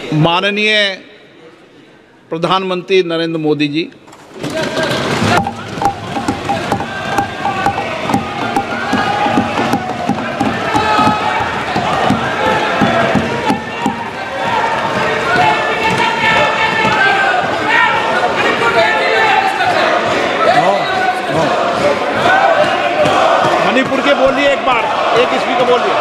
माननीय प्रधानमंत्री नरेंद्र मोदी जी, मणिपुर के बोलिए एक बार, एक स्पीकर बोलिए।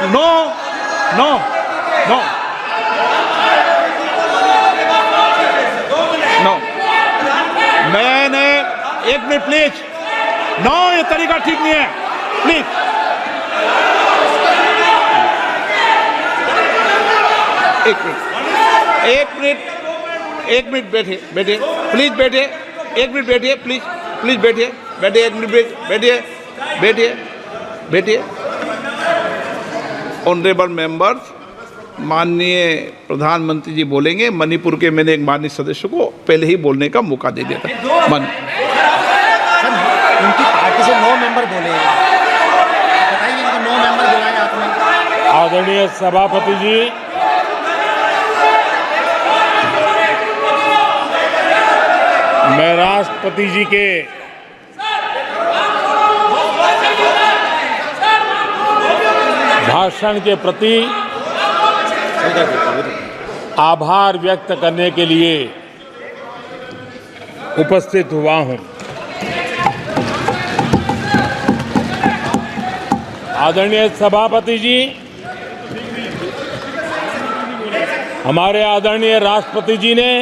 नो नो नो नो मैंने एक मिनट प्लीज। नो, ये तरीका ठीक नहीं है, प्लीज। एक मिनट बैठिए प्लीज, बैठिए 1 मिनट बैठिए प्लीज बैठिए 1 मिनट बैठिए। ऑनरेबल मेंबर्स, माननीय प्रधानमंत्री जी बोलेंगे। मणिपुर के मैंने एक माननीय सदस्य को पहले ही बोलने का मौका दे दिया था। उनकी पार्टी से 9 मेंबर बोले, बताइए कि 9 मेंबर बुलाए आपने। आदरणीय सभापति जी, मैं राष्ट्रपति जी के भाषण के प्रति आभार व्यक्त करने के लिए उपस्थित हुआ हूं। आदरणीय सभापति जी, हमारे आदरणीय राष्ट्रपति जी ने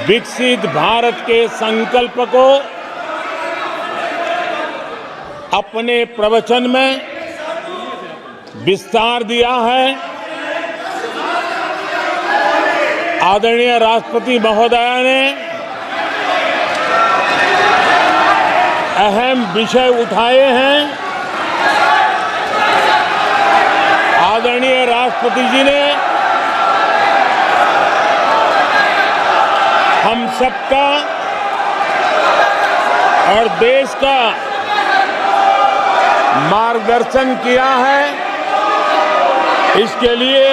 विकसित भारत के संकल्प को अपने प्रवचन में विस्तार दिया है। आदरणीय राष्ट्रपति महोदया ने अहम विषय उठाए हैं। आदरणीय राष्ट्रपति जी ने हम सबका और देश का मार्गदर्शन किया है। इसके लिए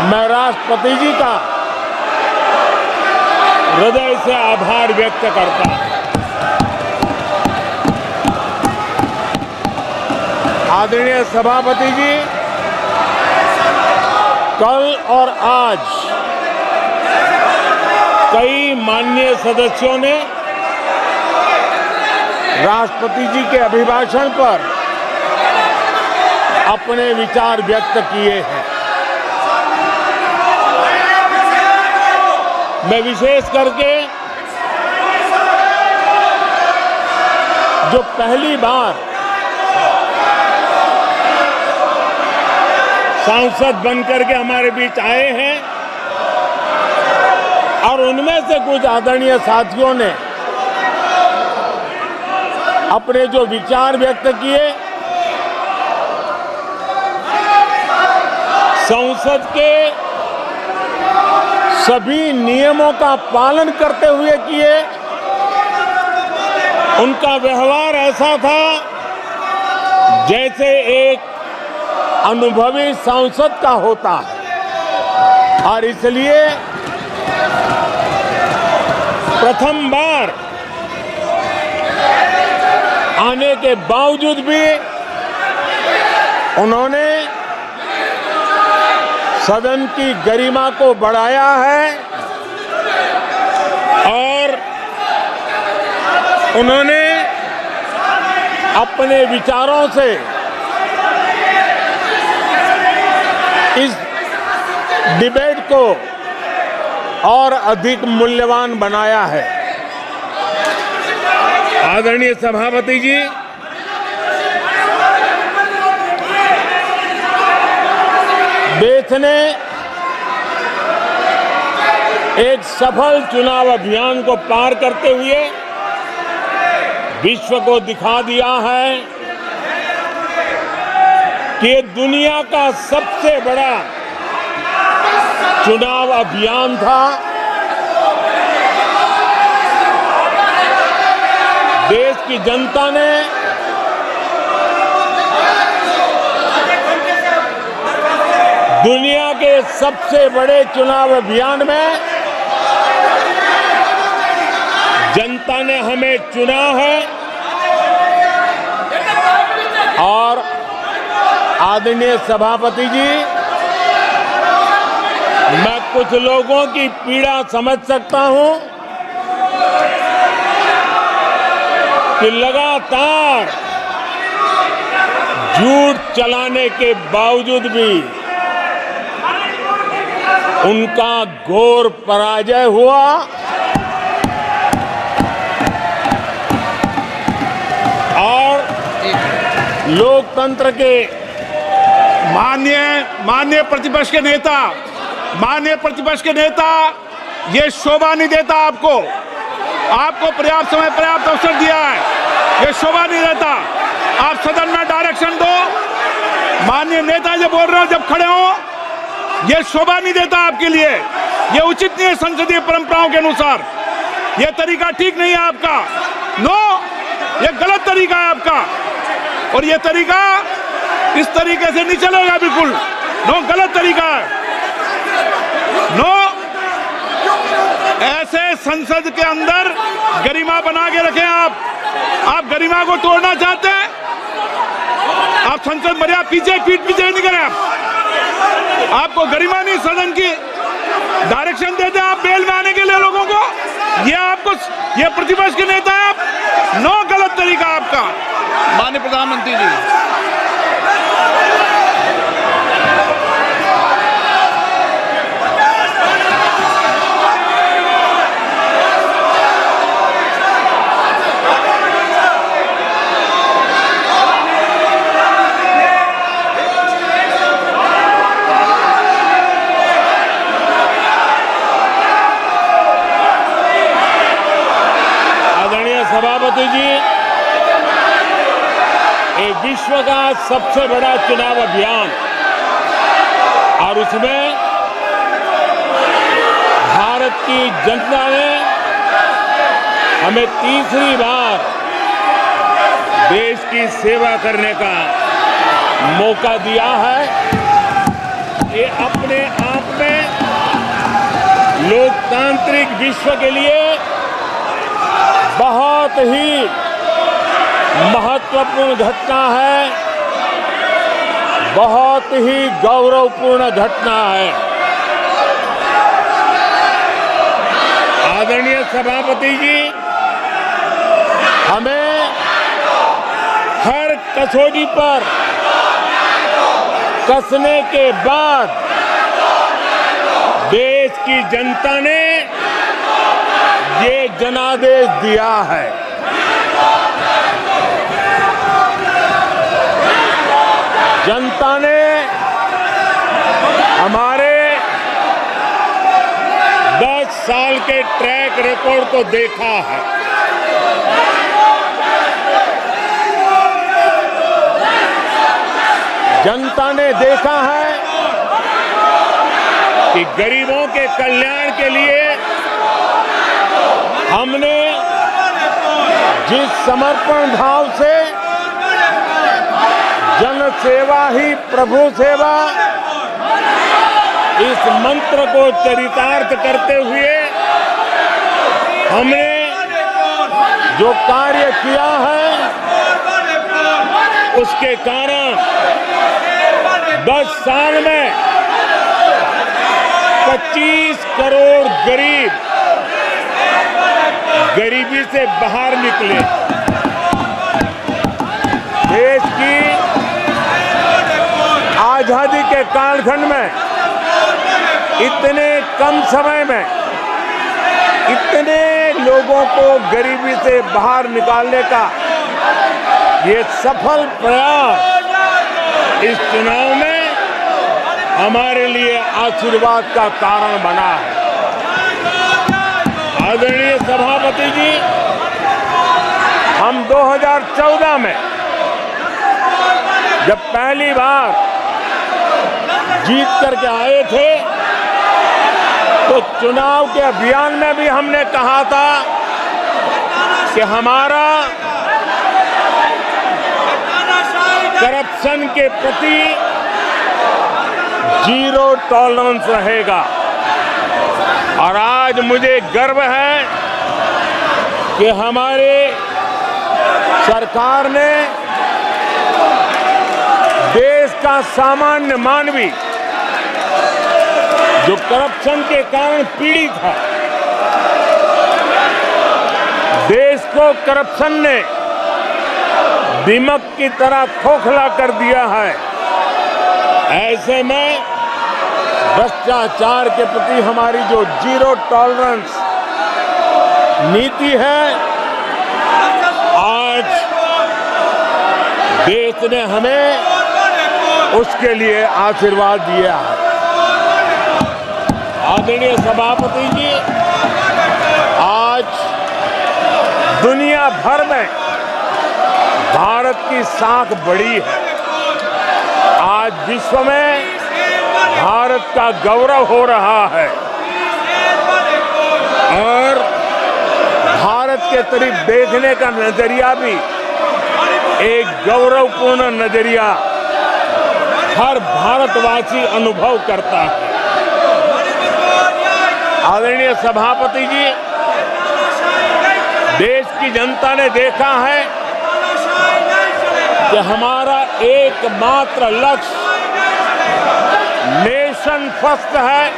मैं राष्ट्रपति जी का हृदय से आभार व्यक्त करता हूं। आदरणीय सभापति जी, कल और आज कई माननीय सदस्यों ने राष्ट्रपति जी के अभिभाषण पर अपने विचार व्यक्त किए हैं। मैं विशेष करके जो पहली बार सांसद बनकर के हमारे बीच आए हैं और उनमें से कुछ आदरणीय साथियों ने अपने जो विचार व्यक्त किए, संसद के सभी नियमों का पालन करते हुए किए। उनका व्यवहार ऐसा था जैसे एक अनुभवी सांसद का होता है और इसलिए प्रथम बार आने के बावजूद भी उन्होंने सदन की गरिमा को बढ़ाया है और उन्होंने अपने विचारों से इस डिबेट को और अधिक मूल्यवान बनाया है। आदरणीय सभापति जी, देश देश ने एक सफल चुनाव अभियान को पार करते हुए विश्व को दिखा दिया है कि ये दुनिया का सबसे बड़ा चुनाव अभियान था। देश की जनता ने दुनिया के सबसे बड़े चुनाव अभियान में जनता ने हमें चुना है और आदरणीय सभापति जी, मैं कुछ लोगों की पीड़ा समझ सकता हूं कि लगातार झूठ चलाने के बावजूद भी उनका घोर पराजय हुआ और लोकतंत्र के माननीय प्रतिपक्ष के नेता, ये शोभा नहीं देता आपको पर्याप्त समय पर्याप्त अवसर दिया है, ये शोभा नहीं देता। आप सदन में डायरेक्शन दो। माननीय नेता जो बोल रहे हो जब खड़े हो, ये शोभा नहीं देता आपके लिए, ये उचित नहीं है संसदीय परंपराओं के अनुसार। ये तरीका ठीक नहीं है आपका। नो, ये गलत तरीका है आपका और ये तरीका इस तरीके से नहीं चलेगा बिल्कुल। नो, गलत तरीका है। नो, ऐसे संसद के अंदर गरिमा बना के रखें आप गरिमा को तोड़ना चाहते हैं। आप संसद मर्यादा पीछे नहीं करें। आपको गरिमा नहीं, सदन की डायरेक्शन देते आप बेल में आने के लिए लोगों को। ये प्रतिपक्ष के नेता है आप। नो, गलत तरीका आपका। माननीय प्रधानमंत्री जी, सभापति जी, ये विश्व का सबसे बड़ा चुनाव अभियान और उसमें भारत की जनता ने हमें तीसरी बार देश की सेवा करने का मौका दिया है। ये अपने आप में लोकतांत्रिक विश्व के लिए बहुत ही महत्वपूर्ण घटना है, बहुत ही गौरवपूर्ण घटना है। आदरणीय सभापति जी, हमें हर कसौटी पर कसने के बाद देश की जनता ने ये जनादेश दिया है। जनता ने हमारे 10 साल के ट्रैक रिकॉर्ड को देखा है। जनता ने देखा है कि गरीबों के कल्याण के लिए हमने जिस समर्पण भाव से जन सेवा ही प्रभु सेवा इस मंत्र को चरितार्थ करते हुए हमने जो कार्य किया है, उसके कारण 10 साल में 25 करोड़ गरीब गरीबी से बाहर निकले। देश की आजादी के कालखंड में इतने कम समय में इतने लोगों को गरीबी से बाहर निकालने का ये सफल प्रयास इस चुनाव में हमारे लिए आशीर्वाद का कारण बना है। आदरणीय सभापति जी, हम 2014 में जब पहली बार जीत करके आए थे तो चुनाव के अभियान में भी हमने कहा था कि हमारा करप्शन के प्रति जीरो टॉलरेंस रहेगा। और आज मुझे गर्व है कि हमारे सरकार ने देश का सामान्य मानवी जो करप्शन के कारण पीड़ित है, देश को करप्शन ने दीमक की तरह खोखला कर दिया है। ऐसे में भ्रष्टाचार के प्रति हमारी जो जीरो टॉलरेंस नीति है, आज देश ने हमें उसके लिए आशीर्वाद दिया है। आदरणीय सभापति जी, आज दुनिया भर में भारत की साख बढ़ी है। आज विश्व में भारत का गौरव हो रहा है और भारत के तरफ देखने का नजरिया भी एक गौरवपूर्ण नजरिया हर भारतवासी अनुभव करता है। आदरणीय सभापति जी, देश की जनता ने देखा है कि हमारा एकमात्र लक्ष्य नेशन फर्स्ट है,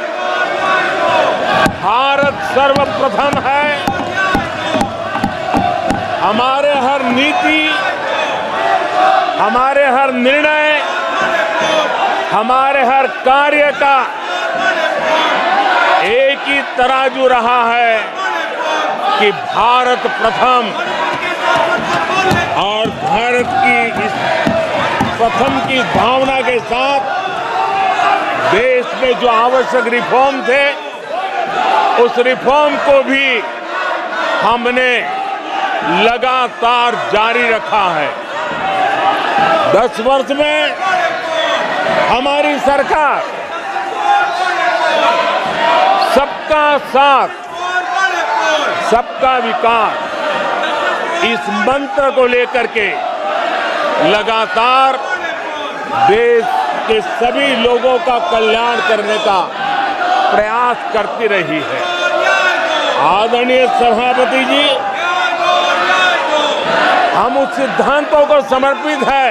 भारत सर्वप्रथम है। हमारे हर नीति, हमारे हर निर्णय, हमारे हर कार्य का एक ही तराजू रहा है कि भारत प्रथम, और भारत की इस प्रथम की भावना के साथ देश में जो आवश्यक रिफॉर्म थे, उस रिफॉर्म को भी हमने लगातार जारी रखा है। 10 वर्ष में हमारी सरकार सबका साथ, सबका विकास, इस मंत्र को लेकर के लगातार देश के सभी लोगों का कल्याण करने का प्रयास करती रही है। आदरणीय सभापति जी, हम उस सिद्धांतों को समर्पित है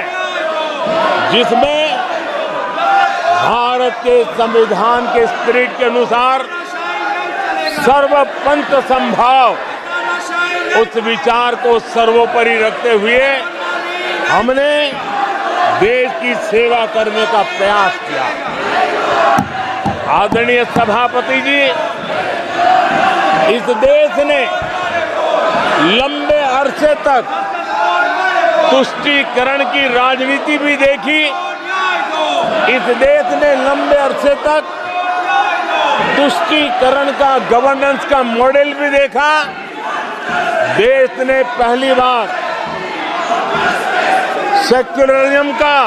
जिसमें भारत के संविधान के स्पिरिट के अनुसार सर्वपंथ संभाव, उस विचार को सर्वोपरि रखते हुए हमने देश की सेवा करने का प्रयास किया। आदरणीय सभापति जी, इस देश ने लंबे अरसे तक तुष्टीकरण की राजनीति भी देखी। इस देश ने लंबे अरसे तक तुष्टीकरण का गवर्नेंस का मॉडल भी देखा। देश ने पहली बार सेक्युलरिज्म का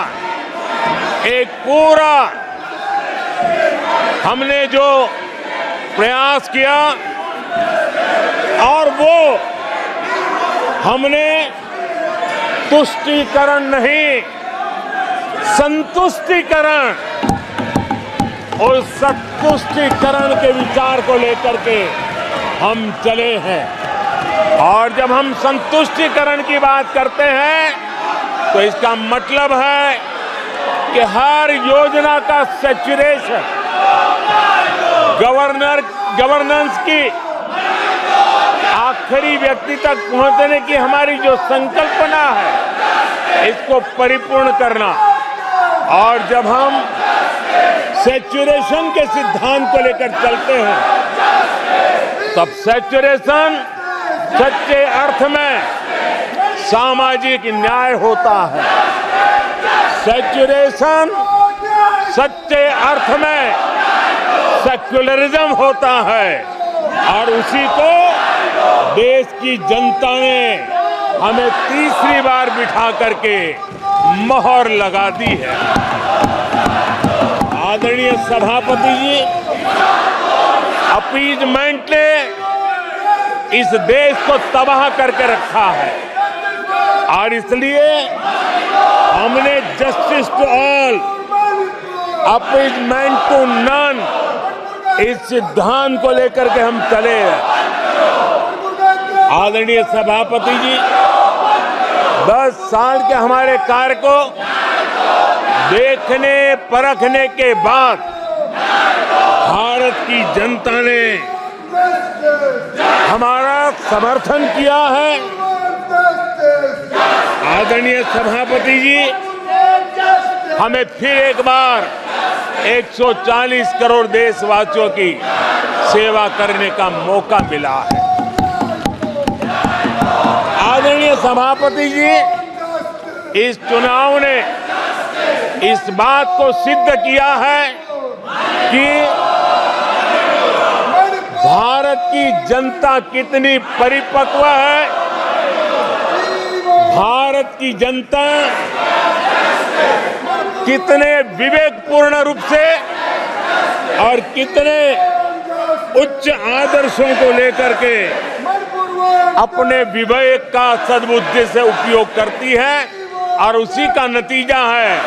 एक पूरा हमने जो प्रयास किया, और वो हमने तुष्टीकरण नहीं, संतुष्टीकरण और संतुष्टीकरण के विचार को लेकर के हम चले हैं। और जब हम संतुष्टीकरण की बात करते हैं तो इसका मतलब है कि हर योजना का सैचुरेशन, गवर्नेंस की आखिरी व्यक्ति तक पहुंचने की हमारी जो संकल्पना है, इसको परिपूर्ण करना। और जब हम सैचुरेशन के सिद्धांत को लेकर चलते हैं, तब सैचुरेशन सच्चे अर्थ में सामाजिक न्याय होता है। सैचुरेशन सच्चे अर्थ में सेक्युलरिज्म होता है और उसी को देश की जनता ने हमें तीसरी बार बिठा करके मोहर लगा दी है। आदरणीय सभापति जी, अपीजमेंट ने इस देश को तबाह करके रखा है और इसलिए हमने justice to all, appeasement to none, इस सिद्धांत को लेकर के हम चले हैं। आदरणीय सभापति जी, 10 साल के हमारे कार्य को देखने परखने के बाद भारत की जनता ने हमारा समर्थन किया है। आदरणीय सभापति जी, हमें फिर एक बार 140 करोड़ देशवासियों की सेवा करने का मौका मिला है। आदरणीय सभापति जी, इस चुनाव ने इस बात को सिद्ध किया है कि भारत की जनता कितनी परिपक्व है, भारत की जनता कितने विवेकपूर्ण रूप से और कितने उच्च आदर्शों को लेकर के अपने विवेक का सद्बुद्धि से उपयोग करती है और उसी का नतीजा है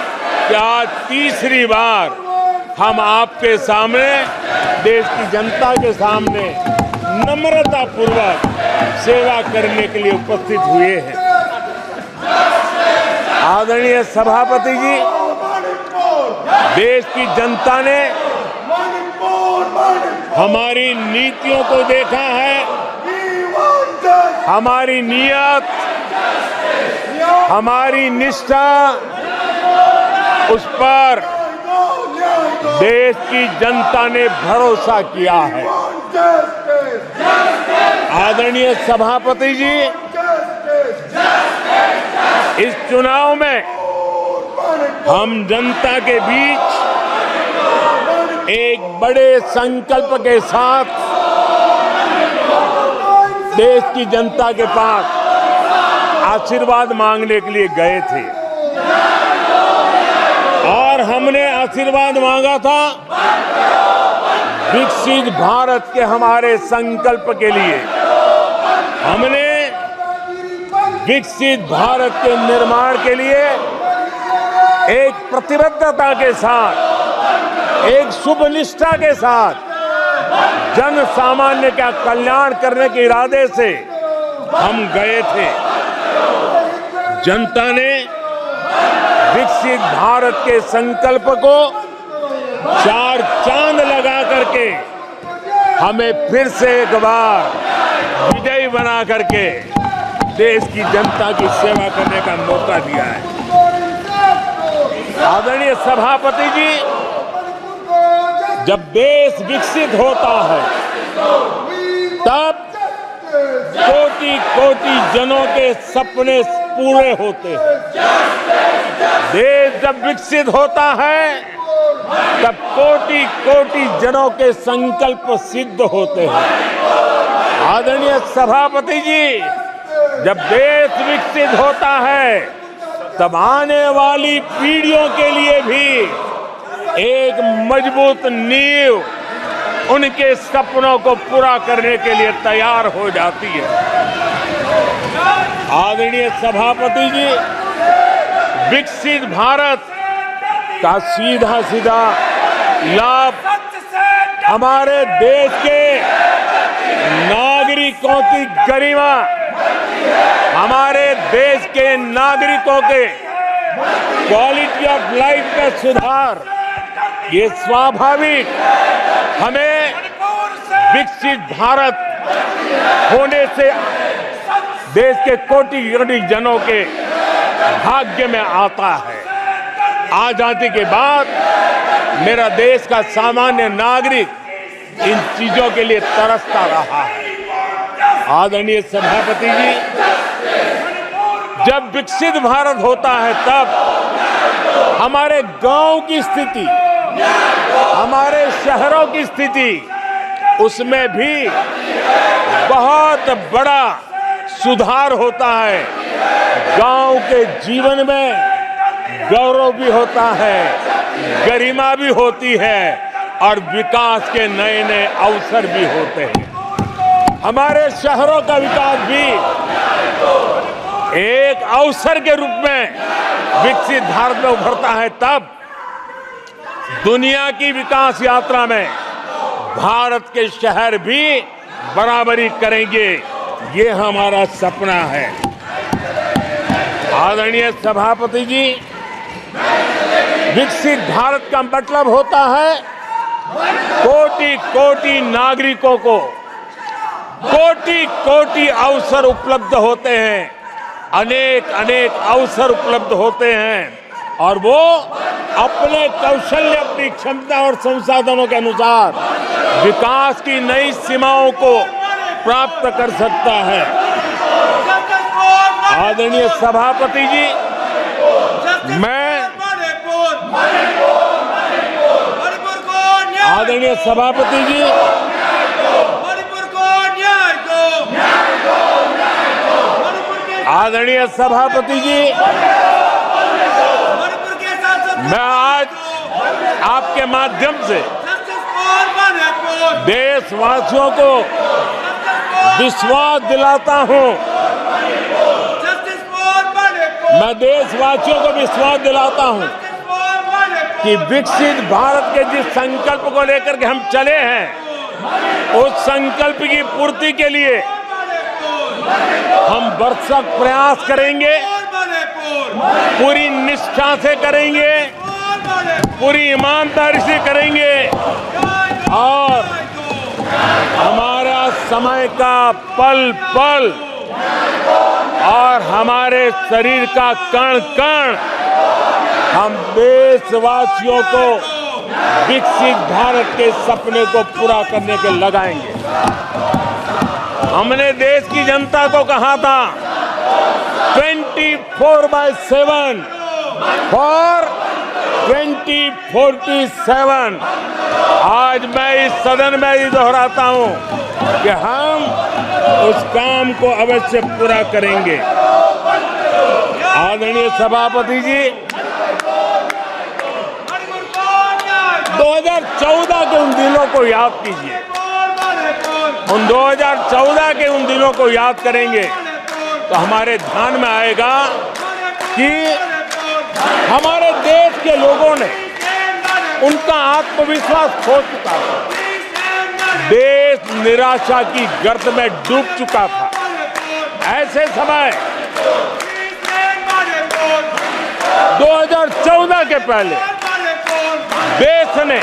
कि आज तीसरी बार हम आपके सामने, देश की जनता के सामने नम्रता पूर्वक सेवा करने के लिए उपस्थित हुए हैं। आदरणीय सभापति जी, देश की जनता ने हमारी नीतियों को देखा है, हमारी नियत, हमारी निष्ठा, उस पर देश की जनता ने भरोसा किया है। आदरणीय सभापति जी, इस चुनाव में हम जनता के बीच एक बड़े संकल्प के साथ देश की जनता के पास आशीर्वाद मांगने के लिए गए थे और हमने आशीर्वाद मांगा था विकसित भारत के हमारे संकल्प के लिए। हमने विकसित भारत के निर्माण के लिए एक प्रतिबद्धता के साथ, एक शुभ निष्ठा के साथ जन सामान्य का कल्याण करने के इरादे से हम गए थे। जनता ने विकसित भारत के संकल्प को 4 चांद लगा करके हमें फिर से एक बार विजयी बना करके देश की जनता की सेवा करने का मौका दिया है। आदरणीय सभापति जी, जब देश विकसित होता है तब कोटि कोटि जनों के सपने पूरे होते हैं। देश जब विकसित होता है तब कोटि कोटि जनों के संकल्प सिद्ध होते हैं। आदरणीय सभापति जी, जब देश विकसित होता है तब आने वाली पीढ़ियों के लिए भी एक मजबूत नींव उनके सपनों को पूरा करने के लिए तैयार हो जाती है। आदरणीय सभापति जी, विकसित भारत का सीधा सीधा लाभ हमारे देश के नागरिकों की गरिमा, हमारे देश के नागरिकों के क्वालिटी ऑफ लाइफ का सुधार, ये स्वाभाविक हमें विकसित भारत होने से देश के कोटि कोटि जनों के भाग्य में आता है। आजादी के बाद मेरा देश का सामान्य नागरिक इन चीजों के लिए तरसता रहा है। आदरणीय सभापति जी, जब विकसित भारत होता है तब हमारे गांव की स्थिति, हमारे शहरों की स्थिति, उसमें भी बहुत बड़ा सुधार होता है। गांव के जीवन में गौरव भी होता है, गरिमा भी होती है और विकास के नए नए अवसर भी होते हैं। हमारे शहरों का विकास भी एक अवसर के रूप में विकसित भारत में उभरता है, तब दुनिया की विकास यात्रा में भारत के शहर भी बराबरी करेंगे। ये हमारा सपना है। आदरणीय सभापति जी, विकसित भारत का मतलब होता है कोटि कोटि नागरिकों को कोटि कोटि अवसर उपलब्ध होते हैं, अनेक अनेक अवसर उपलब्ध होते हैं और वो अपने कौशल्य, अपनी क्षमता और संसाधनों के अनुसार विकास की नई सीमाओं को प्राप्त कर सकता है। आदरणीय सभापति जी, आदरणीय सभापति जी, आदरणीय सभापति जी, मैं आज आपके माध्यम से देशवासियों को विश्वास दिलाता हूं, मैं देशवासियों को विश्वास दिलाता हूं कि विकसित भारत के जिस संकल्प को लेकर के हम चले हैं, उस संकल्प की पूर्ति के लिए हम भरसक प्रयास करेंगे, पूरी निष्ठा से करेंगे, पूरी ईमानदारी से करेंगे और हमारा समय का पल पल और हमारे शरीर का कण कण हम देशवासियों को विकसित भारत के सपने को पूरा करने के लगाएंगे। हमने देश की जनता को कहा था 24/7 फॉर 2047। आज मैं इस सदन में ही दोहराता हूं कि हम उस काम को अवश्य पूरा करेंगे। आदरणीय सभापति जी, 2014 के उन दिनों को याद कीजिए। उन 2014 के उन दिनों को याद करेंगे तो हमारे ध्यान में आएगा कि हमारे देश के लोगों ने उनका आत्मविश्वास खो चुका था, देश निराशा की गर्त में डूब चुका था। ऐसे समय 2014 के पहले देश ने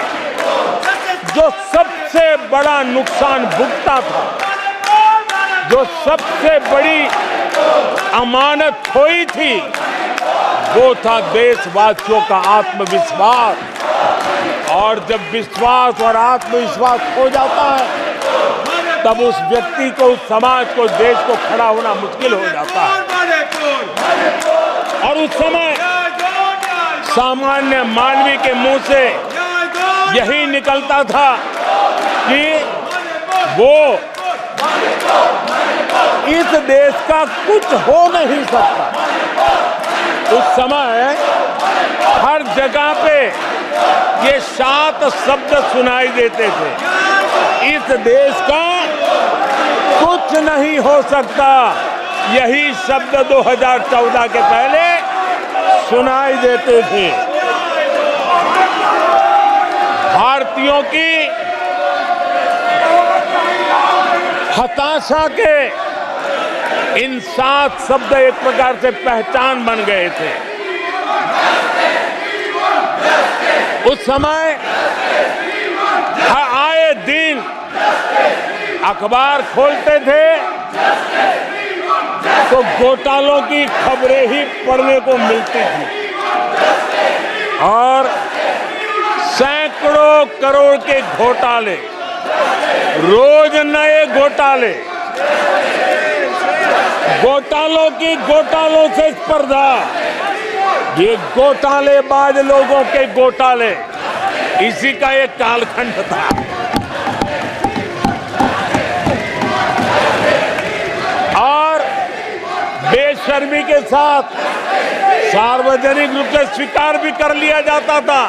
जो सबसे बड़ा नुकसान भुगता था, जो सबसे बड़ी अमानत खोई थी, वो था देशवासियों का आत्मविश्वास। और जब विश्वास और आत्मविश्वास खो जाता है, तब उस व्यक्ति को, उस समाज को, देश को खड़ा होना मुश्किल हो जाता है। और उस समय सामान्य मानवी के मुंह से यही निकलता था कि वो इस देश का कुछ हो नहीं सकता। उस समय हर जगह पे ये 7 शब्द सुनाई देते थे, इस देश का कुछ नहीं हो सकता। यही शब्द 2014 के पहले सुनाई देते थे। भारतीयों की हताशा के इन 7 शब्द एक प्रकार से पहचान बन गए थे। उस समय आए दिन अखबार खोलते थे तो घोटालों की खबरें ही पढ़ने को मिलती थी और सैकड़ों करोड़ के घोटाले, रोज नए घोटाले, घोटालों से स्पर्धा, ये घोटालेबाज लोगों के घोटाले इसी का एक कालखंड था। और बेशर्मी के साथ सार्वजनिक रूप से स्वीकार भी कर लिया जाता था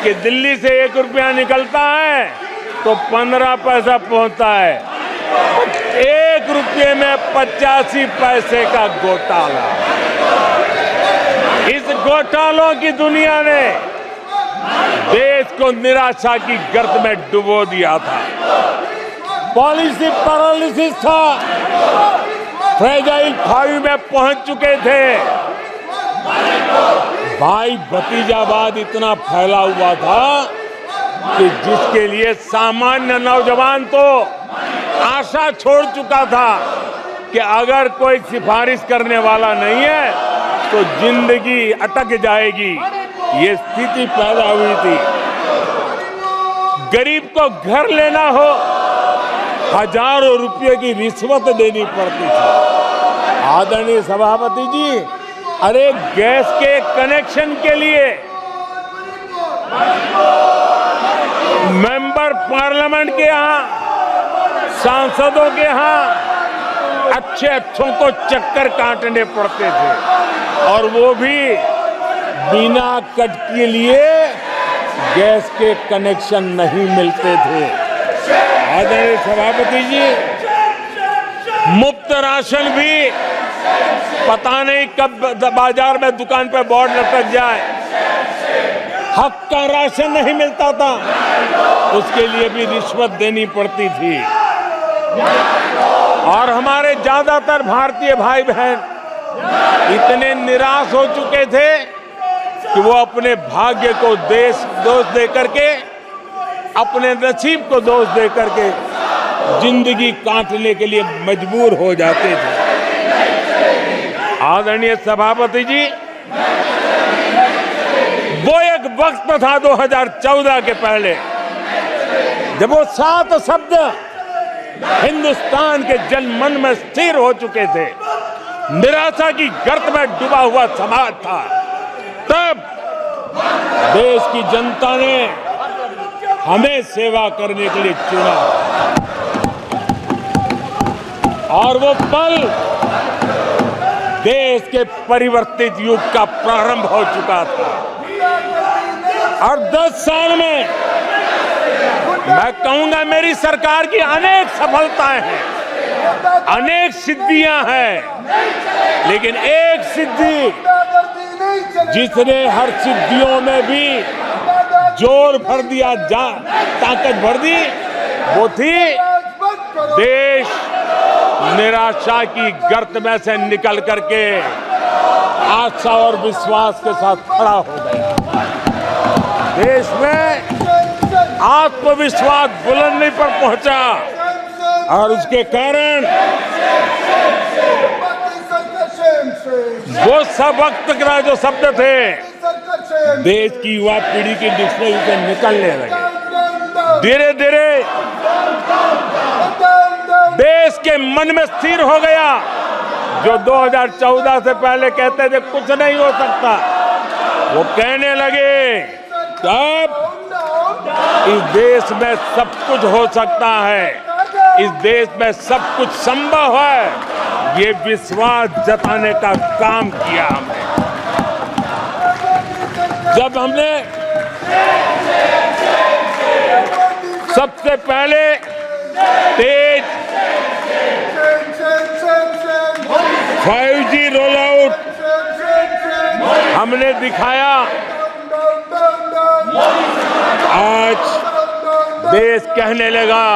कि दिल्ली से 1 रुपया निकलता है तो 15 पैसा पहुंचता है। 1 रुपये में 85 पैसे का घोटाला। इस घोटालों की दुनिया ने देश को निराशा की गर्त में डुबो दिया था। पॉलिसी पैरालिसिस था। फ्रेजाइल 5 में पहुंच चुके थे। भाई भतीजावाद इतना फैला हुआ था कि जिसके लिए सामान्य नौजवान तो आशा छोड़ चुका था कि अगर कोई सिफारिश करने वाला नहीं है तो जिंदगी अटक जाएगी। ये स्थिति पैदा हुई थी। गरीब को घर लेना हो, हजारों रुपए की रिश्वत देनी पड़ती थी। आदरणीय सभापति जी, अरे गैस के कनेक्शन के लिए मेंबर पार्लियामेंट के यहाँ, सांसदों के यहाँ अच्छों को चक्कर काटने पड़ते थे और वो भी बिना कट के लिए गैस के कनेक्शन नहीं मिलते थे। आदरणीय सभापति जी, मुफ्त राशन भी पता नहीं कब बाजार में दुकान पर बोर्ड लटक जाए, हक का राशन नहीं मिलता था, उसके लिए भी रिश्वत देनी पड़ती थी। और हमारे ज्यादातर भारतीय भाई बहन इतने निराश हो चुके थे कि वो अपने भाग्य को दोष दे करके, अपने नसीब को दोष दे करके जिंदगी काटने के लिए मजबूर हो जाते थे। आदरणीय सभापति जी, वो एक वक्त था 2014 के पहले जब वो 7 शब्द हिंदुस्तान के जनमन में स्थिर हो चुके थे। निराशा की गर्त में डूबा हुआ समाज था। तब देश की जनता ने हमें सेवा करने के लिए चुना और वो पल देश के परिवर्तित युग का प्रारंभ हो चुका था। और 10 साल में मैं कहूंगा मेरी सरकार की अनेक सफलताएं हैं, अनेक सिद्धियां हैं, लेकिन एक सिद्धि जिसने हर सिद्धियों में भी जोर भर दिया, ताकत भर दी, वो थी देश निराशा की गर्त में से निकल करके आशा और विश्वास के साथ खड़ा हो गया। देश में आत्मविश्वास बुलंदी पर पहुंचा और उसके कारण वो सब वक्त का जो शब्द थे देश की युवा पीढ़ी की डिक्शनरी से निकलने लगे। धीरे धीरे देश के मन में स्थिर हो गया। जो 2014 से पहले कहते थे कुछ नहीं हो सकता, वो कहने लगे तब इस देश में सब कुछ हो सकता है, इस देश में सब कुछ संभव है। ये विश्वास जताने का काम किया हमने। जब हमने सबसे पहले तेज 5G रोल आउट हमने दिखाया, आज देश कहने लगा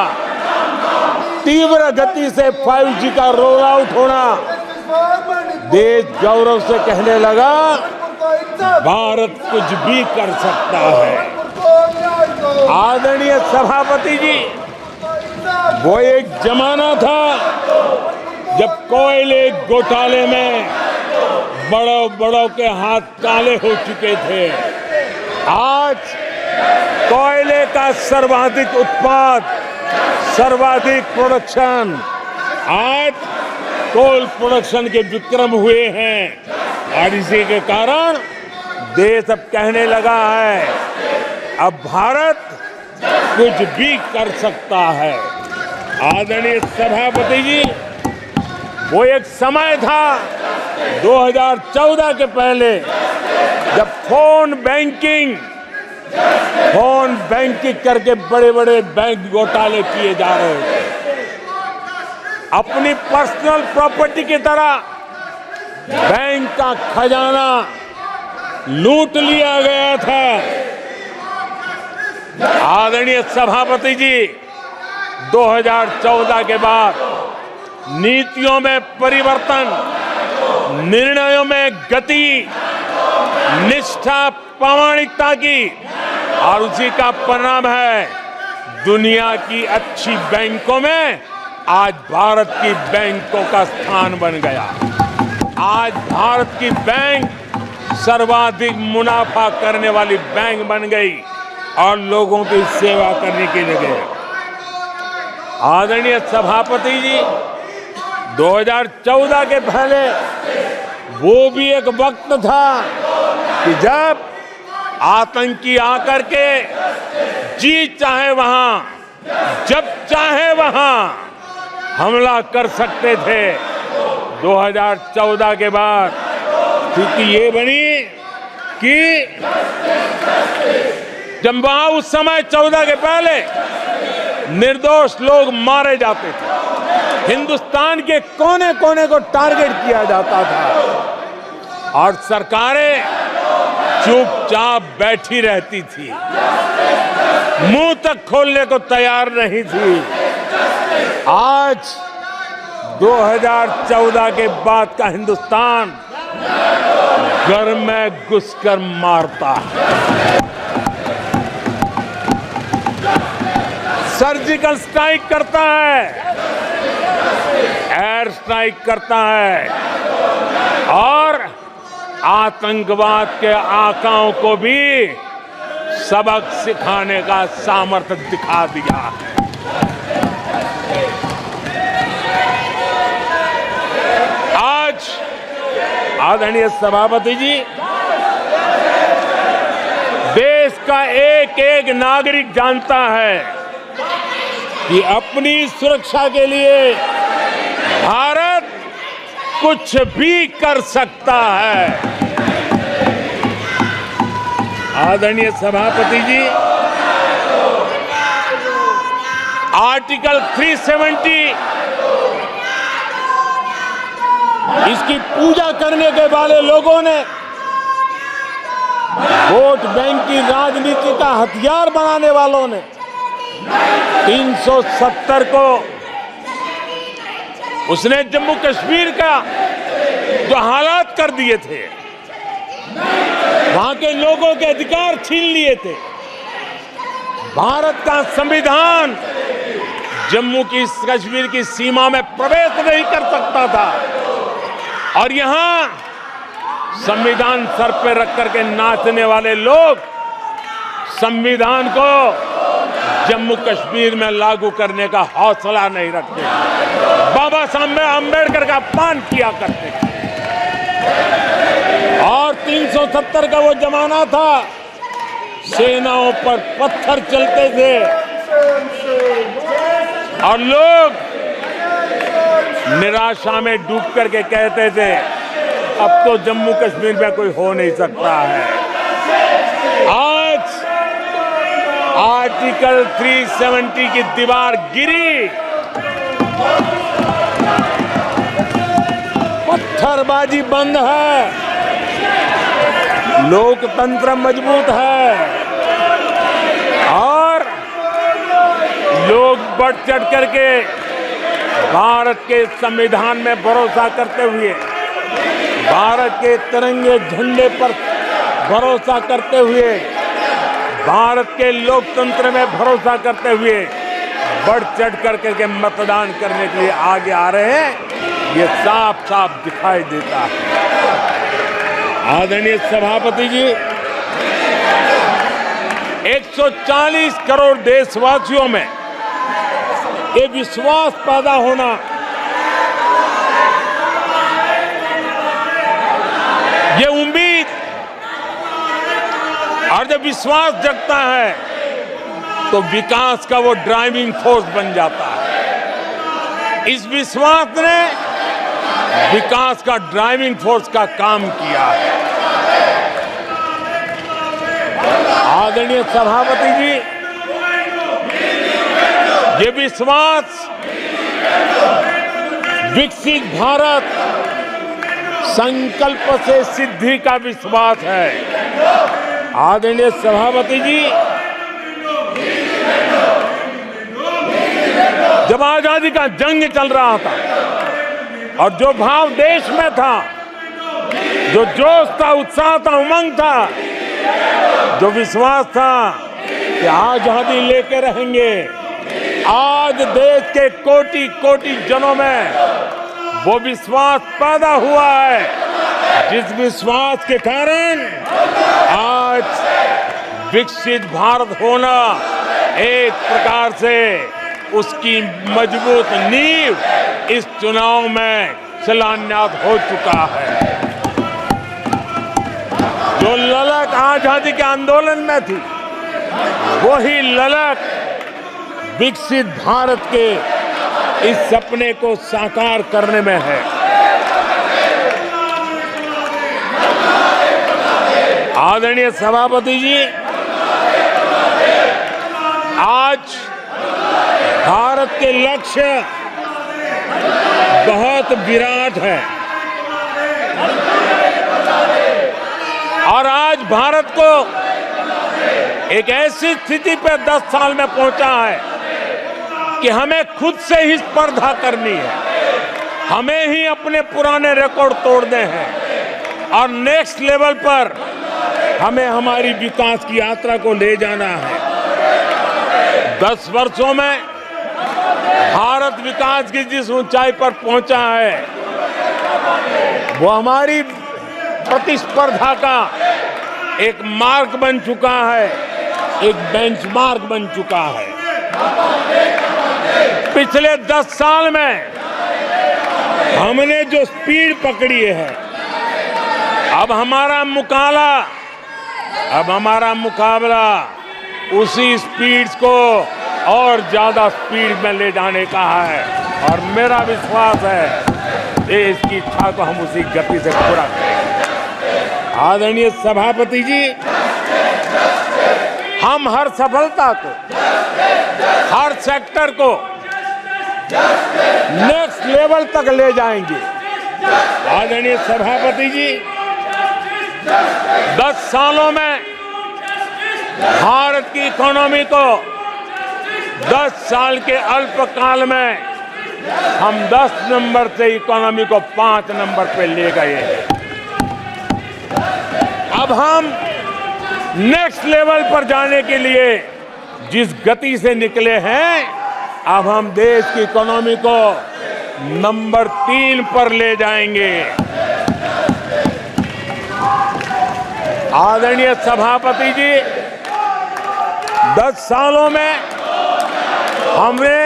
तीव्र गति से 5G का रोल आउट होना। देश गौरव से कहने लगा भारत कुछ भी कर सकता है। आदरणीय सभापति जी, वो एक जमाना था जब कोयले घोटाले में बड़ों के हाथ काले हो चुके थे। आज कोयले का सर्वाधिक उत्पाद, सर्वाधिक प्रोडक्शन, आज कोल प्रोडक्शन के विक्रम हुए हैं और इसी के कारण देश अब कहने लगा है अब भारत कुछ भी कर सकता है। आदरणीय सभापति जी, वो एक समय था 2014 के पहले जब फोन बैंकिंग करके बड़े बड़े बैंक घोटाले किए जा रहे थे। अपनी पर्सनल प्रॉपर्टी की तरह बैंक का खजाना लूट लिया गया था। आदरणीय सभापति जी, 2014 के बाद नीतियों में परिवर्तन, निर्णयों में गति, निष्ठा, प्रामाणिकता की, और उसी का परिणाम है दुनिया की अच्छी बैंकों में आज भारत की बैंकों का स्थान बन गया। आज भारत की बैंक सर्वाधिक मुनाफा करने वाली बैंक बन गई और लोगों की सेवा करने के लिए। आदरणीय सभापति जी, 2014 के पहले वो भी एक वक्त था कि जब आतंकी आकर के जी चाहे वहां, जब चाहे वहां हमला कर सकते थे। 2014 के बाद स्थिति ये बनी कि जब वहां उस समय 14 के पहले निर्दोष लोग मारे जाते थे, हिंदुस्तान के कोने कोने को टारगेट किया जाता था और सरकारें चुपचाप बैठी रहती थी, मुंह तक खोलने को तैयार नहीं थी। आज 2014 के बाद का हिंदुस्तान घर में घुसकर मारता है, सर्जिकल स्ट्राइक करता है, एयर स्ट्राइक करता है और आतंकवाद के आकाओं को भी सबक सिखाने का सामर्थ्य दिखा दिया है। आज आदरणीय सभापति जी, देश का एक एक नागरिक जानता है कि अपनी सुरक्षा के लिए भारत कुछ भी कर सकता है। आदरणीय सभापति जी, आर्टिकल 370 इसकी पूजा करने के वाले लोगों ने, वोट बैंक की राजनीति का हथियार बनाने वालों ने 370 को उसने जम्मू कश्मीर का जो हालात कर दिए थे, वहां के लोगों के अधिकार छीन लिए थे। भारत का संविधान जम्मू की कश्मीर की सीमा में प्रवेश नहीं कर सकता था और यहां संविधान सर पे रख करके नाचने वाले लोग संविधान को जम्मू कश्मीर में लागू करने का हौसला नहीं रखते, बाबा साहब अम्बेडकर का अपमान किया करते थे। और 370 का वो जमाना था, सेनाओं पर पत्थर चलते थे और लोग निराशा में डूब करके कहते थे अब तो जम्मू कश्मीर में कोई हो नहीं सकता है। आज आर्टिकल 370 की दीवार गिरी, पत्थरबाजी बंद है, लोकतंत्र मजबूत है और लोग बढ़ चढ़ करके भारत के संविधान में भरोसा करते हुए, भारत के तिरंगे झंडे पर भरोसा करते हुए, भारत के लोकतंत्र में भरोसा करते हुए बढ़ चढ़ करके मतदान करने के लिए आगे आ रहे हैं। ये साफ साफ दिखाई देता है। आदरणीय सभापति जी, 140 करोड़ देशवासियों में ये विश्वास पैदा होना, ये उम्मीद और जब विश्वास जगता है तो विकास का वो ड्राइविंग फोर्स बन जाता है। इस विश्वास ने विकास का ड्राइविंग फोर्स का काम किया है। आदरणीय सभापति जी, ये विश्वास विकसित भारत संकल्प से सिद्धि का विश्वास है। आदरणीय सभापति जी, जब आजादी का जंग चल रहा था और जो भाव देश में था, जो जोश था, उत्साह था, उमंग था, जो विश्वास था कि आजादी लेके रहेंगे, आज देश के कोटि कोटि जनों में वो विश्वास पैदा हुआ है, जिस विश्वास के कारण आज विकसित भारत होना एक प्रकार से उसकी मजबूत नींव इस चुनाव में शिलान्यास हो चुका है। जो ललक आजादी के आंदोलन में थी, वही ललक विकसित भारत के इस सपने को साकार करने में है। आदरणीय सभापति जी, आज भारत के लक्ष्य बहुत विराट है और आज भारत को एक ऐसी स्थिति पे 10 साल में पहुंचा है कि हमें खुद से ही स्पर्धा करनी है, हमें ही अपने पुराने रिकॉर्ड तोड़ने हैं और नेक्स्ट लेवल पर हमें हमारी विकास की यात्रा को ले जाना है। 10 वर्षों में भारत विकास की जिस ऊंचाई पर पहुंचा है, वो हमारी प्रतिस्पर्धा का एक मार्ग बन चुका है, एक बेंचमार्क बन चुका है। पिछले 10 साल में हमने जो स्पीड पकड़ी है, अब हमारा मुकाबला उसी स्पीड को और ज्यादा स्पीड में ले जाने का है और मेरा विश्वास है देश की इच्छा को हम उसी गति से पूरा करेंगे। आदरणीय सभापति जी, हम हर सफलता को, हर सेक्टर को नेक्स्ट लेवल तक ले जाएंगे। आदरणीय सभापति जी, 10 सालों में भारत की इकोनॉमी को 10 साल के अल्पकाल में हम 10 नंबर से इकोनॉमी को 5 नंबर पे ले गए हैं। अब हम नेक्स्ट लेवल पर जाने के लिए जिस गति से निकले हैं, अब हम देश की इकोनॉमी को नंबर 3 पर ले जाएंगे। आदरणीय सभापति जी, 10 सालों में हमने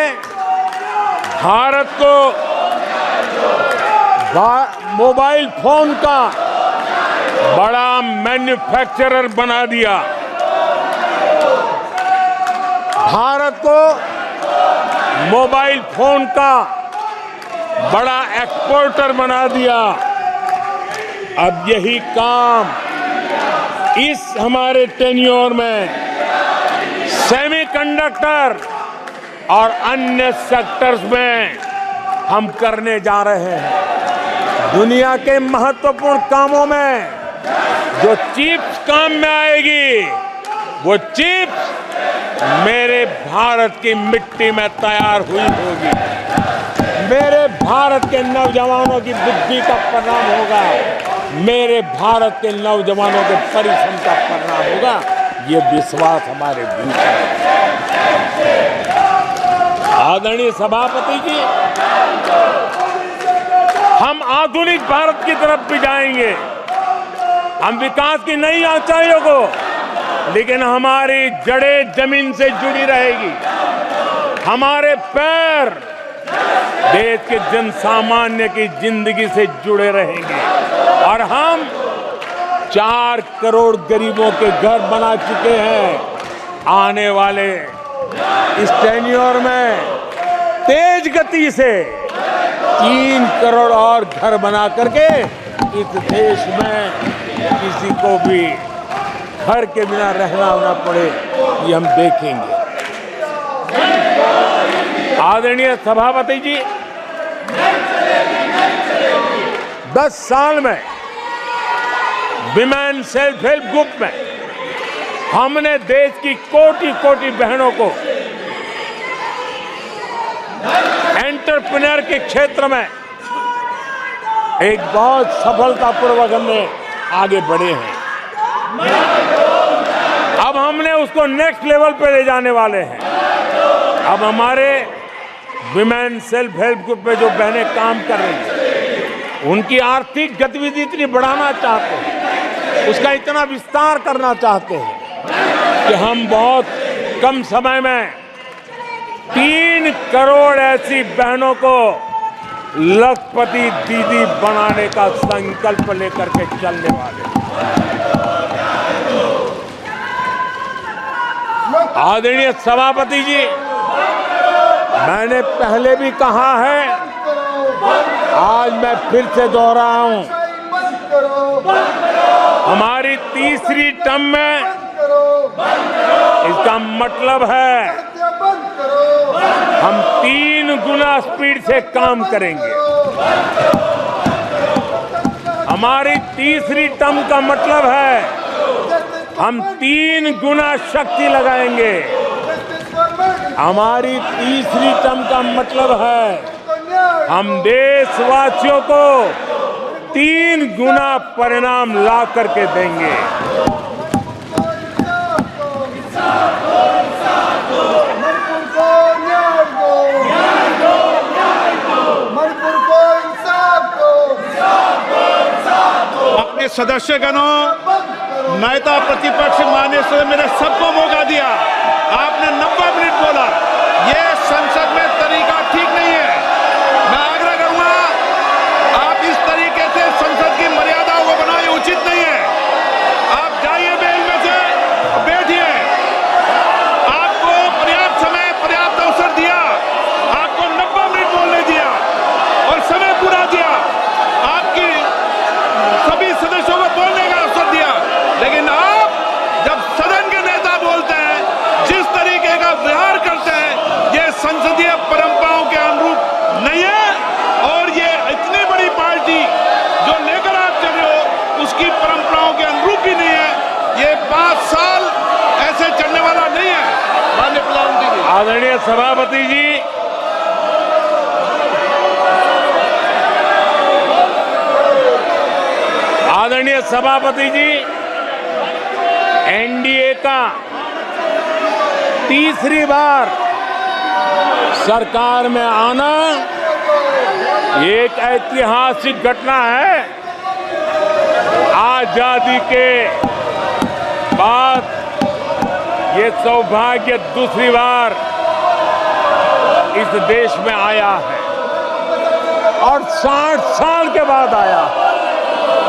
भारत को मोबाइल फोन का बड़ा मैन्युफैक्चरर बना दिया, भारत को मोबाइल फोन का बड़ा एक्सपोर्टर बना दिया। अब यही काम इस हमारे टेन्योर में सेमीकंडक्टर और अन्य सेक्टर्स में हम करने जा रहे हैं। दुनिया के महत्वपूर्ण कामों में जो चिप्स काम में आएगी, वो चिप्स मेरे भारत की मिट्टी में तैयार हुई होगी, मेरे भारत के नौजवानों की बुद्धि का परिणाम होगा, मेरे भारत के नौजवानों के परिश्रम का परिणाम होगा। ये विश्वास हमारे भीतर है। आदरणीय सभापति जी, हम आधुनिक भारत की तरफ भी जाएंगे, हम विकास की नई ऊंचाइयों को, लेकिन हमारी जड़ें जमीन से जुड़ी रहेगी, हमारे पैर देश के जन सामान्य की जिंदगी से जुड़े रहेंगे और हम 4 करोड़ गरीबों के घर बना चुके हैं। आने वाले इस टेन्योर में तेज गति से 3 करोड़ और घर बना करके इस देश में किसी को भी घर के बिना रहना ना पड़े, ये हम देखेंगे। आदरणीय सभापति जी, 10 साल में विमेन सेल्फ हेल्प ग्रुप में हमने देश की कोटि-कोटि बहनों को एंटरप्रेन्योर के क्षेत्र में एक बहुत सफलतापूर्वक हमने आगे बढ़े हैं। अब हमने उसको नेक्स्ट लेवल पे ले जाने वाले हैं। अब हमारे विमेन सेल्फ हेल्प ग्रुप में जो बहनें काम कर रही हैं, उनकी आर्थिक गतिविधि इतनी बढ़ाना चाहते हैं, उसका इतना विस्तार करना चाहते हैं कि हम बहुत कम समय में 3 करोड़ ऐसी बहनों को लखपति दीदी बनाने का संकल्प लेकर के चलने वाले हैं। आदरणीय सभापति जी, मैंने पहले भी कहा है, आज मैं फिर से दोहराया हूं, हमारी तीसरी टर्म में इसका मतलब है हम 3 गुना स्पीड से काम करेंगे। हमारी तीसरी टर्म का मतलब है हम 3 गुना शक्ति लगाएंगे। हमारी तीसरी टर्म का मतलब है हम देशवासियों को 3 गुना परिणाम ला करके देंगे। अपने सदस्यगणों, नेता प्रतिपक्ष, माननीय सदस्य, मैंने सबको मौका दिया। आपने 90 मिनट बोला, ये संसद में तरीका ठीक नहीं है। मैं आग्रह करूंगा, आप इस तरीके से संसद की मर्यादाओं को बनाए, उचित नहीं है। आप जाइए बेल में से, बैठिए। आपको पर्याप्त समय, पर्याप्त अवसर दिया, आपको 90 मिनट बोलने दिया और समय पूरा दिया। आपकी सभी सदस्यों को बोलने का अवसर दिया, लेकिन आप जब सदन के नेता बोलते हैं, जिस तरीके का व्यवहार करते हैं, ये संसदीय परंपराओं के अनुरूप नहीं है। और ये इतनी बड़ी पार्टी जो लेकर आप चल रहे हो, उसकी परंपराओं के अनुरूप भी नहीं है। ये 5 साल ऐसे चलने वाला नहीं है। माननीय प्रधानमंत्री जी। आदरणीय सभापति जी, आदरणीय सभापति जी, एनडीए का तीसरी बार सरकार में आना एक ऐतिहासिक घटना है। आजादी के बाद ये सौभाग्य दूसरी बार इस देश में आया है और 60 साल के बाद आया है।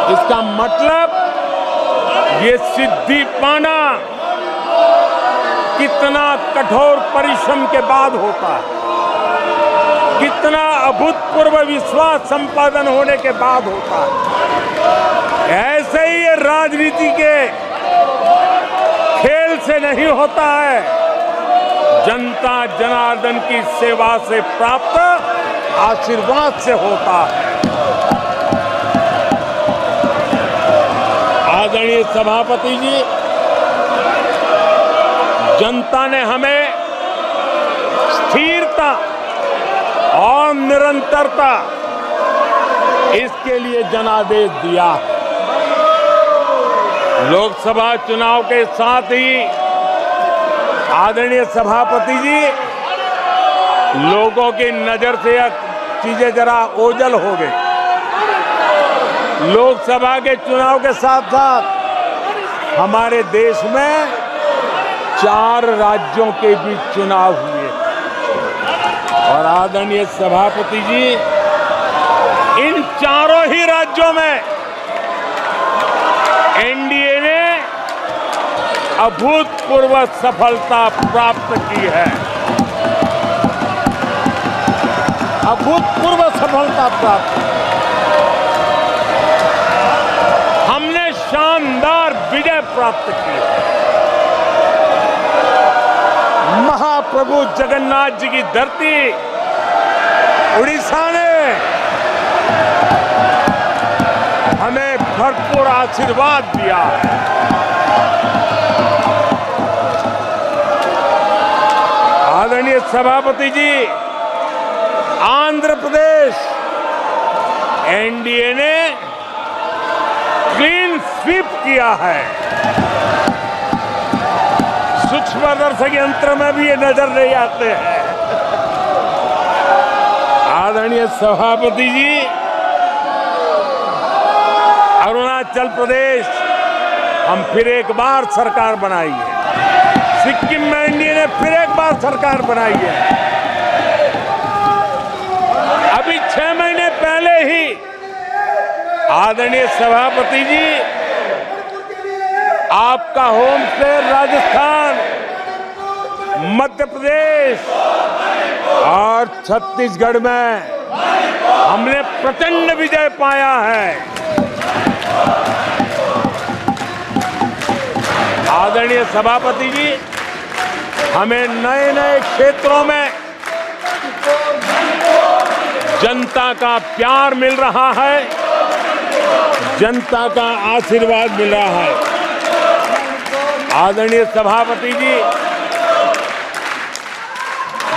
इसका मतलब ये सिद्धि पाना कितना कठोर परिश्रम के बाद होता है, कितना अभूतपूर्व विश्वास संपादन होने के बाद होता है। ऐसे ही ये राजनीति के खेल से नहीं होता है, जनता जनार्दन की सेवा से प्राप्त आशीर्वाद से होता है। आदरणीय सभापति जी, जनता ने हमें स्थिरता और निरंतरता, इसके लिए जनादेश दिया। लोकसभा चुनाव के साथ ही आदरणीय सभापति जी, लोगों की नजर से यह चीजें जरा ओझल हो गई। लोकसभा के चुनाव के साथ साथ हमारे देश में 4 राज्यों के बीच चुनाव हुए और आदरणीय सभापति जी, इन चारों ही राज्यों में एनडीए ने अभूतपूर्व सफलता प्राप्त की है। अभूतपूर्व सफलता प्राप्त। हमने शानदार विजय प्राप्त की है। महाप्रभु जगन्नाथ जी की धरती उड़ीसा ने हमें भरपूर आशीर्वाद दिया है। आदरणीय सभापति जी, आंध्र प्रदेश एनडीए ने क्लीन स्वीप किया है। सूक्ष्मदर्शक यंत्र में भी ये नजर नहीं आते हैं। आदरणीय सभापति जी, अरुणाचल प्रदेश हम फिर एक बार सरकार बनाई है। सिक्किम में एनडीए ने फिर एक बार सरकार बनाई है। अभी 6 महीने पहले ही आदरणीय सभापति जी, आपका होम स्टेट राजस्थान, मध्य प्रदेश और छत्तीसगढ़ में हमने प्रचंड विजय पाया है। आदरणीय सभापति जी, हमें नए नए क्षेत्रों में जनता का प्यार मिल रहा है, जनता का आशीर्वाद मिल रहा है। आदरणीय सभापति जी,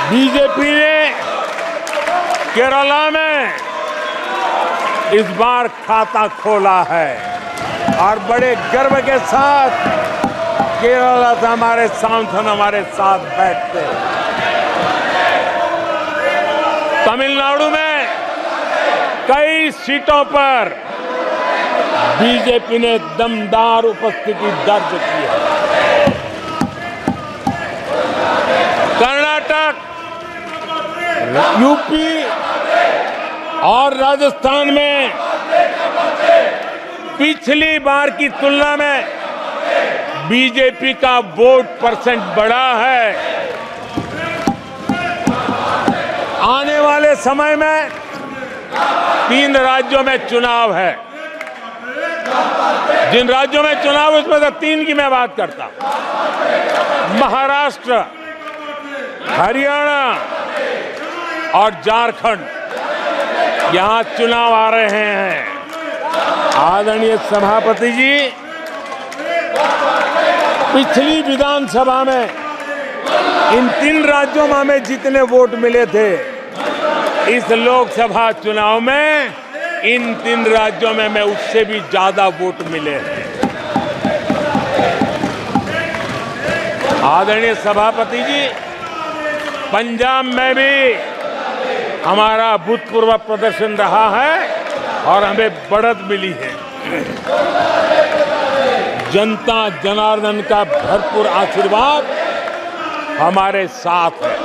बीजेपी ने केरला में इस बार खाता खोला है और बड़े गर्व के साथ केरला से हमारे सांसद हमारे साथ बैठते। तमिलनाडु में कई सीटों पर बीजेपी ने दमदार उपस्थिति दर्ज की है। कर्नाटक, यूपी और राजस्थान में पिछली बार की तुलना में बीजेपी का वोट परसेंट बढ़ा है। आने वाले समय में 3 राज्यों में चुनाव है। जिन राज्यों में चुनाव है उसमें से 3 की मैं बात करता हूं। महाराष्ट्र, हरियाणा और झारखंड, यहां चुनाव आ रहे हैं। आदरणीय सभापति जी, पिछली विधानसभा में इन 3 राज्यों में हमें जितने वोट मिले थे, इस लोकसभा चुनाव में इन 3 राज्यों में हमें उससे भी ज्यादा वोट मिले हैं। आदरणीय सभापति जी, पंजाब में भी हमारा भूतपूर्व प्रदर्शन रहा है और हमें बढ़त मिली है। जनता जनार्दन का भरपूर आशीर्वाद हमारे साथ है।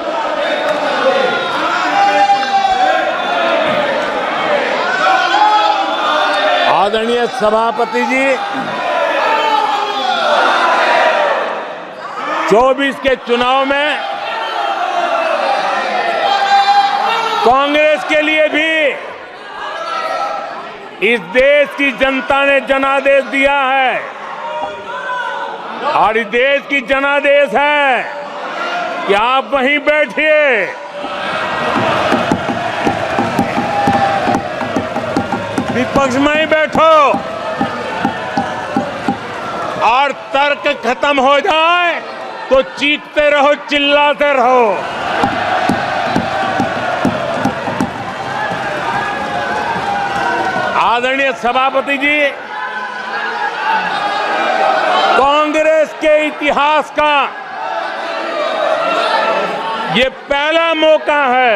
आदरणीय सभापति जी, 24 के चुनाव में कांग्रेस के लिए भी इस देश की जनता ने जनादेश दिया है और इस देश की जनादेश है कि आप वहीं बैठिए, विपक्ष में ही बैठो और तर्क खत्म हो जाए तो चीखते रहो, चिल्लाते रहो। आदरणीय सभापति जी, कांग्रेस के इतिहास का ये पहला मौका है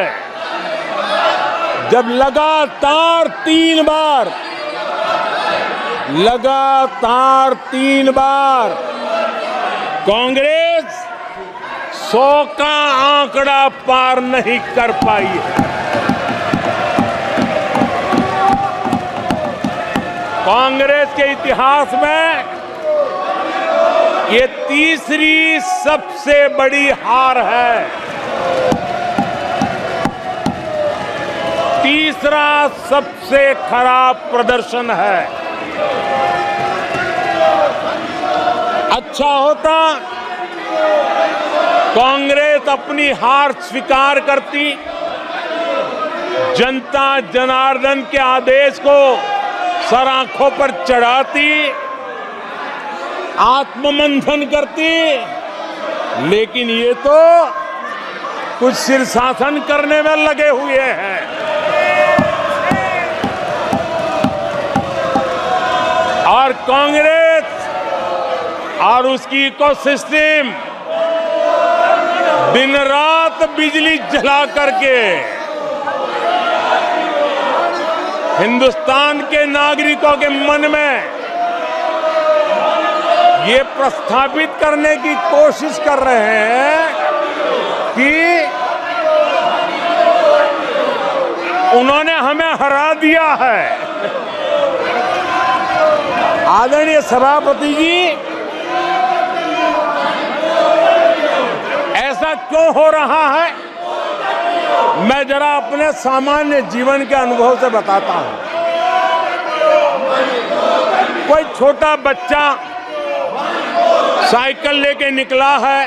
जब लगातार 3 बार कांग्रेस 100 का आंकड़ा पार नहीं कर पाई है। कांग्रेस के इतिहास में ये तीसरी सबसे बड़ी हार है। तीसरा सबसे खराब प्रदर्शन है। अच्छा होता कांग्रेस अपनी हार स्वीकार करती, जनता जनार्दन के आदेश को सर आंखों पर चढ़ाती, आत्ममंथन करती, लेकिन ये तो कुछ शीर्षासन करने में लगे हुए हैं। और कांग्रेस और उसकी इकोसिस्टम दिन रात बिजली जला करके हिंदुस्तान के नागरिकों के मन में ये प्रस्थापित करने की कोशिश कर रहे हैं कि उन्होंने हमें हरा दिया है। आदरणीय सभापति जी, ऐसा क्यों हो रहा है, मैं जरा अपने सामान्य जीवन के अनुभव से बताता हूं। कोई छोटा बच्चा साइकिल लेके निकला है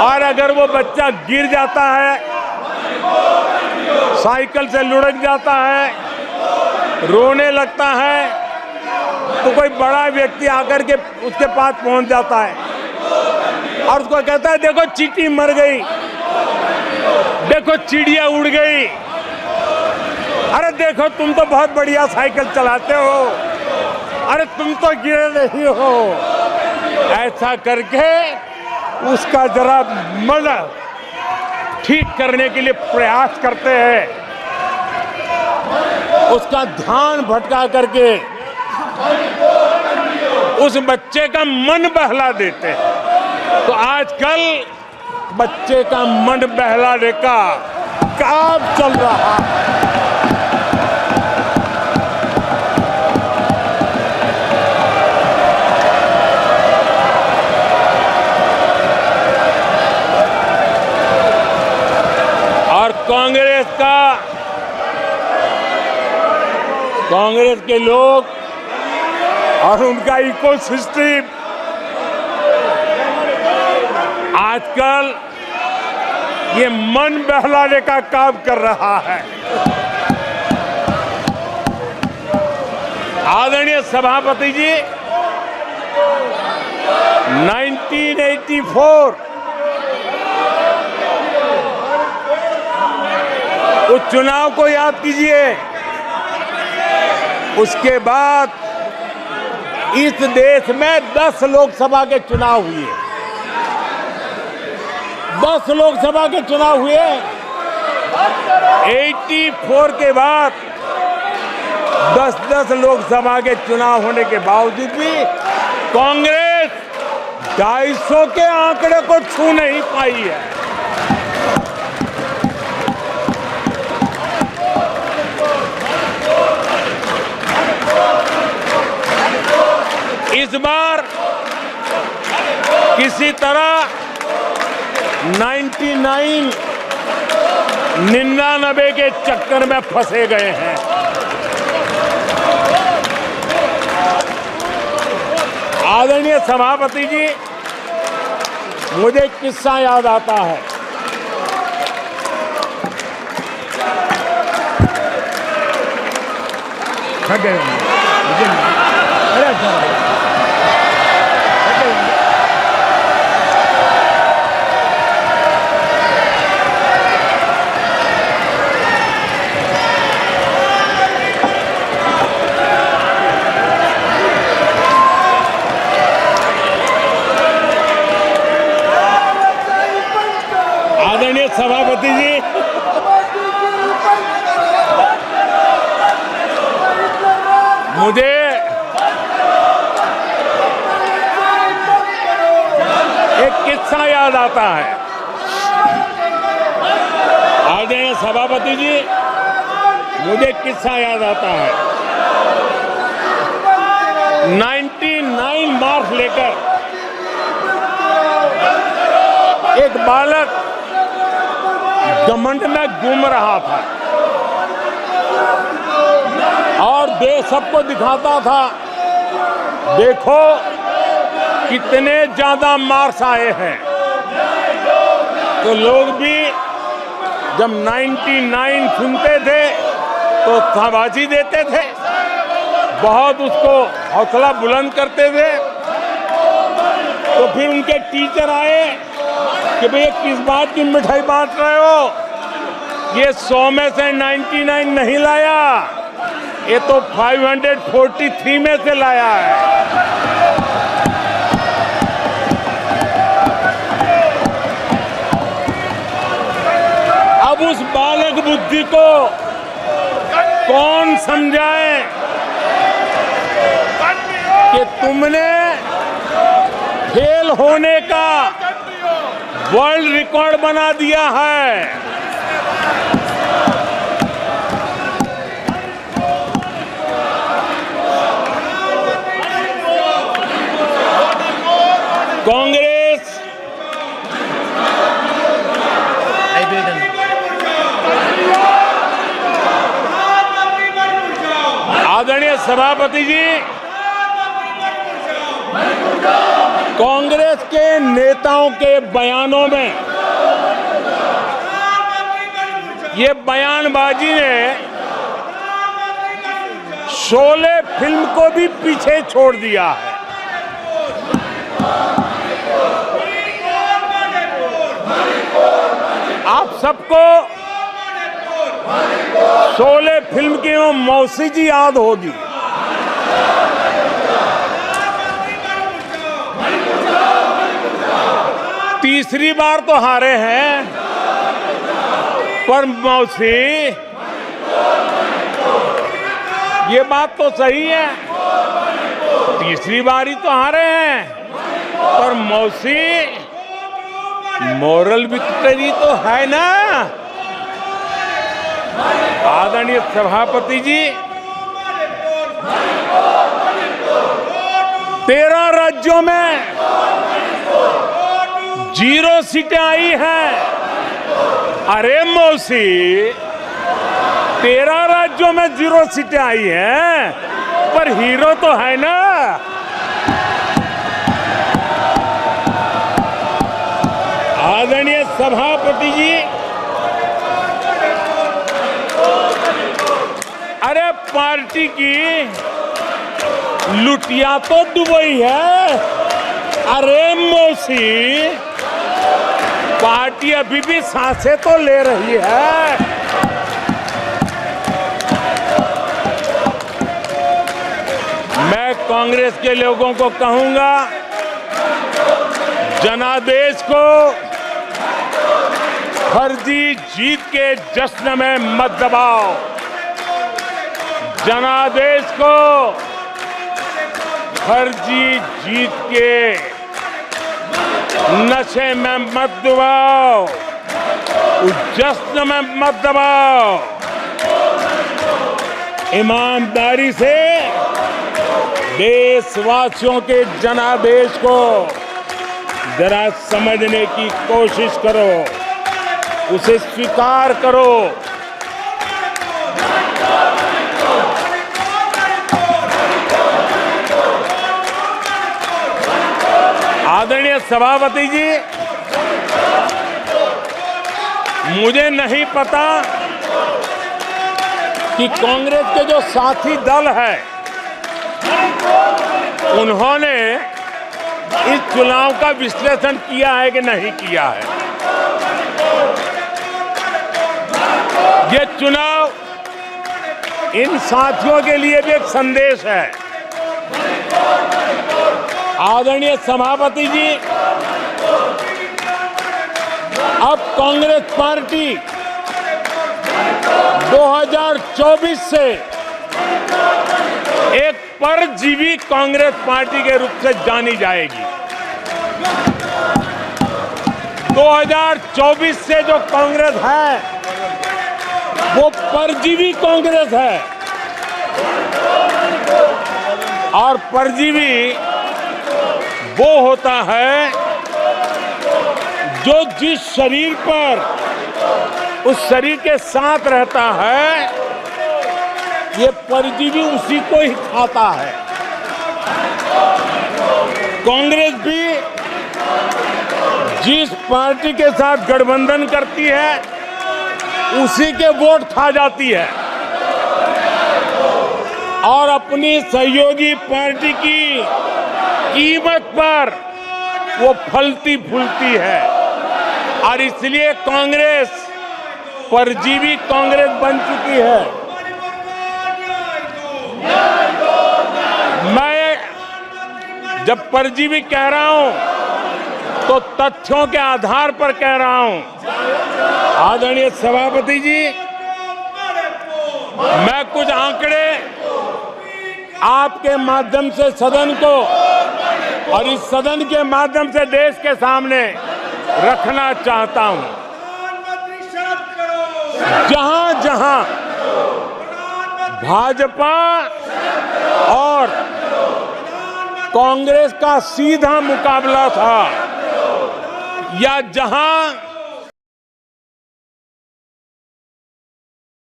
और अगर वो बच्चा गिर जाता है, साइकिल से लुढ़क जाता है, रोने लगता है, तो कोई बड़ा व्यक्ति आकर के उसके पास पहुंच जाता है और उसको कहता है, देखो चींटी मर गई, देखो चिड़िया उड़ गई, अरे देखो तुम तो बहुत बढ़िया साइकिल चलाते हो, अरे तुम तो गिरे नहीं हो। ऐसा करके उसका जरा मन ठीक करने के लिए प्रयास करते हैं, उसका ध्यान भटका करके उस बच्चे का मन बहला देते हैं। तो आजकल बच्चे का मन बहलाने का काम चल रहा है। और कांग्रेस के लोग और उनका इकोसिस्टम आजकल ये मन बहलाने का काम कर रहा है। आदरणीय सभापति जी, 1984 उस चुनाव को याद कीजिए। उसके बाद इस देश में 10 लोकसभा के चुनाव हुए। 10 लोकसभा के चुनाव हुए। 84 के बाद 10 लोकसभा के चुनाव होने के बावजूद भी कांग्रेस 250 के आंकड़े को छू नहीं पाई है। इस बार किसी तरह 99 के चक्कर में फंसे गए हैं। आदरणीय सभापति जी, मुझे एक किस्सा याद आता है। आदरणीय सभापति जी, मुझे एक किस्सा याद आता है। आदरणीय सभापति जी, मुझे एक किस्सा याद आता है। 99 मार्क्स लेकर एक बालक घमंड में घूम रहा था और देश सबको दिखाता था, देखो कितने ज्यादा मार्क्स आए हैं। तो लोग भी जब 99 सुनते थे तो शाबाशी देते थे, बहुत उसको हौसला बुलंद करते थे। तो फिर उनके टीचर आए कि भैया किस बात की मिठाई बांट रहे हो, ये 100 में से 99 नहीं लाया, ये तो 543 में से लाया है। अब उस बालक बुद्धि को कौन समझाए कि तुमने फेल होने का वर्ल्ड रिकॉर्ड बना दिया है। कांग्रेस आदरणीय सभापति जी, कांग्रेस के नेताओं के बयानों में ये बयानबाजी ने शोले फिल्म को भी पीछे छोड़ दिया है। आप सबको शोले फिल्म की वो मौसी जी याद होगी। तीसरी बार तो हारे हैं, पर मौसी ये बात तो सही है, तीसरी बारी तो हारे हैं, पर मौसी मोरल विक्ट्री तो है ना। आदरणीय सभापति जी, 13 राज्यों में 0 सीटें आई हैं। अरे मौसी, 13 राज्यों में 0 सीटें आई हैं, पर हीरो तो है ना। आदरणीय सभापति जी, अरे पार्टी की लुटिया तो दुबई है। अरे मौसी, पार्टी अभी भी सांसें तो ले रही है। मैं कांग्रेस के लोगों को कहूंगा, जनादेश को फर्जी जीत के जश्न में मत दबाओ। जनादेश को फर्जी जीत के नशे में मत दबाओ, उस जश्न में मत दबाओ। ईमानदारी से देशवासियों के जनादेश को जरा समझने की कोशिश करो, उसे स्वीकार करो। आदरणीय सभापति जी, मुझे नहीं पता कि कांग्रेस के जो साथी दल है, उन्होंने इस चुनाव का विश्लेषण किया है कि नहीं किया है। ये चुनाव इन साथियों के लिए भी एक संदेश है। आदरणीय सभापति जी, अब कांग्रेस पार्टी 2024 से एक परजीवी कांग्रेस पार्टी के रूप से जानी जाएगी। 2024 से जो कांग्रेस है वो परजीवी कांग्रेस है। और परजीवी वो होता है जो जिस शरीर पर उस शरीर के साथ रहता है, ये परजीवी उसी को ही खाता है। कांग्रेस भी जिस पार्टी के साथ गठबंधन करती है उसी के वोट खा जाती है और अपनी सहयोगी पार्टी की कीमत पर वो फलती फूलती है। और इसलिए कांग्रेस परजीवी कांग्रेस बन चुकी है। मैं जब परजीवी कह रहा हूं तो तथ्यों के आधार पर कह रहा हूं। आदरणीय सभापति जी, मैं कुछ आंकड़े आपके माध्यम से सदन को और इस सदन के माध्यम से देश के सामने रखना चाहता हूं। जहां जहां भाजपा और कांग्रेस का सीधा मुकाबला था या जहां